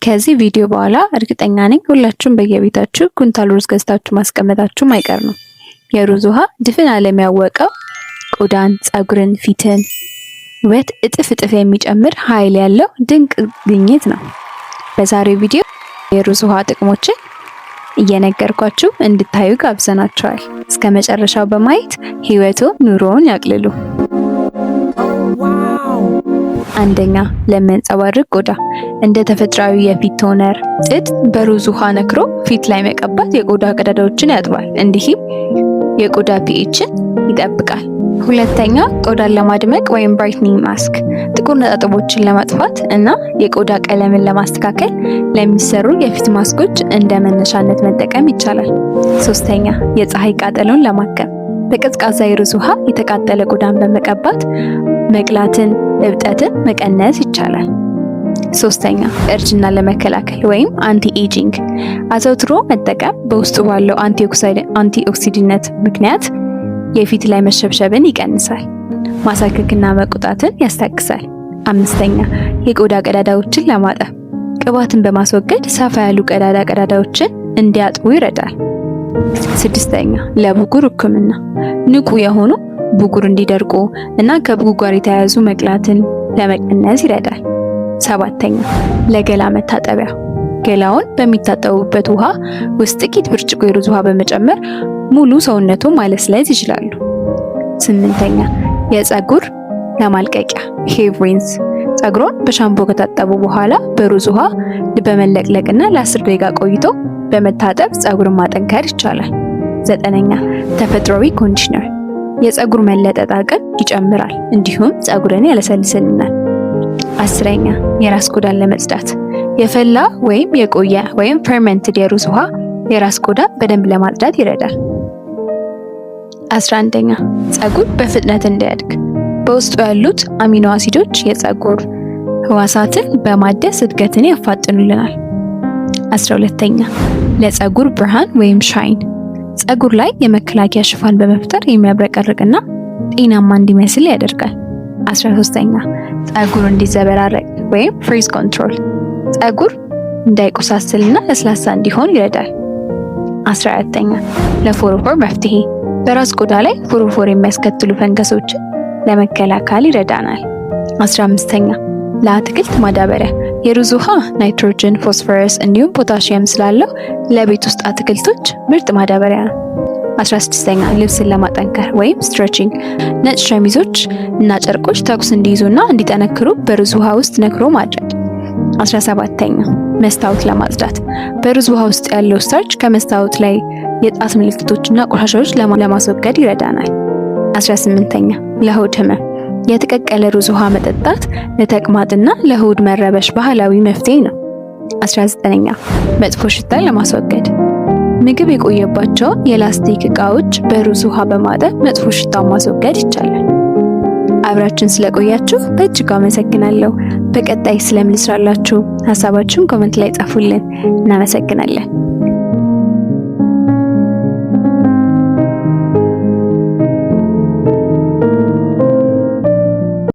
ከዚህ ቪዲዮ በኋላ እርግጠኛ ነኝ ሁላችሁም በየቤታችሁ ኩንታል ሩዝ ገዝታችሁ ማስቀመጣችሁ ማይቀር ነው። የሩዝ ውሃ ድፍን ዓለም ያወቀው ቆዳን፣ ፀጉርን፣ ፊትን ውበት እጥፍ የሚጨምር ኃይል ያለው ድንቅ ግኝት ነው። በዛሬው ቪዲዮ የሩዝ ውሃ ጥቅሞችን እየነገርኳችሁ እንድታዩ ጋብዘናችኋል። እስከ መጨረሻው በማየት ህይወቶ ኑሮውን ያቅልሉ። አንደኛ፣ ለሚያንጸባርቅ ቆዳ እንደ ተፈጥሯዊ የፊት ቶነር ጥጥ በሩዝ ውሃ ነክሮ ፊት ላይ መቀባት የቆዳ ቀዳዳዎችን ያጥባል፣ እንዲሁም የቆዳ ፒኤችን ይጠብቃል። ሁለተኛ፣ ቆዳን ለማድመቅ ወይም ብራይትኒንግ ማስክ ጥቁር ነጠብጦችን ለማጥፋት እና የቆዳ ቀለምን ለማስተካከል ለሚሰሩ የፊት ማስኮች እንደ መነሻነት መጠቀም ይቻላል። ሶስተኛ፣ የፀሐይ ቃጠሎን ለማከም በቀዝቃዛ የሩዝ ውሃ የተቃጠለ ቆዳን በመቀባት መቅላትን፣ እብጠትን መቀነስ ይቻላል። ሶስተኛ፣ እርጅና ለመከላከል ወይም አንቲ ኤጂንግ አዘውትሮ መጠቀም በውስጡ ባለው አንቲኦክሲድነት ምክንያት የፊት ላይ መሸብሸብን ይቀንሳል፣ ማሳከክና መቆጣትን ያስታግሳል። አምስተኛ፣ የቆዳ ቀዳዳዎችን ለማጠብ ቅባትን በማስወገድ ሰፋ ያሉ ቀዳዳዎችን እንዲያጥቡ ይረዳል። ስድስተኛ፣ ለብጉር ሕክምና ንቁ የሆኑ ብጉር እንዲደርቁ እና ከብጉር ጋር የተያያዙ መቅላትን ለመቀነስ ይረዳል። ሰባተኛ፣ ለገላ መታጠቢያ ገላውን በሚታጠቡበት ውሃ ውስጥ ጥቂት ብርጭቆ የሩዝ ውሃ በመጨመር ሙሉ ሰውነቱን ማለስለስ ይችላሉ። ስምንተኛ፣ የፀጉር ለማልቀቂያ ሄር ሪንስ ፀጉሮን በሻምፖ ከታጠቡ በኋላ በሩዝ ውሃ በመለቅለቅና ለ10 ደቂቃ ቆይቶ በመታጠብ ፀጉርን ማጠንከር ይቻላል። ዘጠነኛ፣ ተፈጥሯዊ ኮንዲሽነር የፀጉር መለጠጥ አቅም ይጨምራል እንዲሁም ፀጉርን ያለሰልስልናል። አስረኛ፣ የራስ ቆዳን ለመጽዳት የፈላ ወይም የቆየ ወይም ፈርመንትድ የሩዝ ውሃ የራስ ቆዳን በደንብ ለማጽዳት ይረዳል። 11ኛ፣ ፀጉር በፍጥነት እንዲያድግ በውስጡ ያሉት አሚኖ አሲዶች የፀጉር ህዋሳትን በማደስ እድገትን ያፋጥኑልናል። 12ኛ፣ ለፀጉር ብርሃን ወይም ሻይን ፀጉር ላይ የመከላከያ ሽፋን በመፍጠር የሚያብረቀርቅና ጤናማ እንዲመስል ያደርጋል። 13ኛ፣ ፀጉር እንዲዘበራረቅ ወይም ፍሪዝ ኮንትሮል ፀጉር እንዳይቆሳስልና ለስላሳ እንዲሆን ይረዳል። 14ኛ፣ ለፎሮፎር መፍትሄ በራስ ቆዳ ላይ ፎሮፎር የሚያስከትሉ ፈንገሶችን ለመከላከል ይረዳናል። 15ኛ፣ ለአትክልት ማዳበሪያ የሩዝ ውሃ ናይትሮጅን፣ ፎስፎረስ እንዲሁም ፖታሺየም ስላለው ለቤት ውስጥ አትክልቶች ምርጥ ማዳበሪያ ነው። 16ኛ፣ ልብስን ለማጠንከር ወይም ስትሬቺንግ ነጭ ሸሚዞች እና ጨርቆች ተኩስ እንዲይዙና እንዲጠነክሩ በሩዝ ውሃ ውስጥ ነክሮ ማድረግ። 17ኛ፣ መስታወት ለማጽዳት በሩዝ ውሃ ውስጥ ያለው ስታርች ከመስታወት ላይ የጣት ምልክቶችና ቆሻሻዎች ለማስወገድ ይረዳናል። 18ኛ፣ ለሆድ ህመም የተቀቀለ ሩዝ ውሃ መጠጣት ለተቅማጥና ለሆድ መረበሽ ባህላዊ መፍትሄ ነው። 19ኛ፣ መጥፎ ሽታን ለማስወገድ ምግብ የቆየባቸውን የላስቲክ ዕቃዎች በሩዝ ውሃ በማጠብ መጥፎ ሽታን ማስወገድ ይቻላል። አብራችን ስለቆያችሁ በእጅጉ አመሰግናለሁ። በቀጣይ ስለምን ልስራላችሁ ሀሳባችሁን ኮሜንት ላይ ጻፉልን። እናመሰግናለን።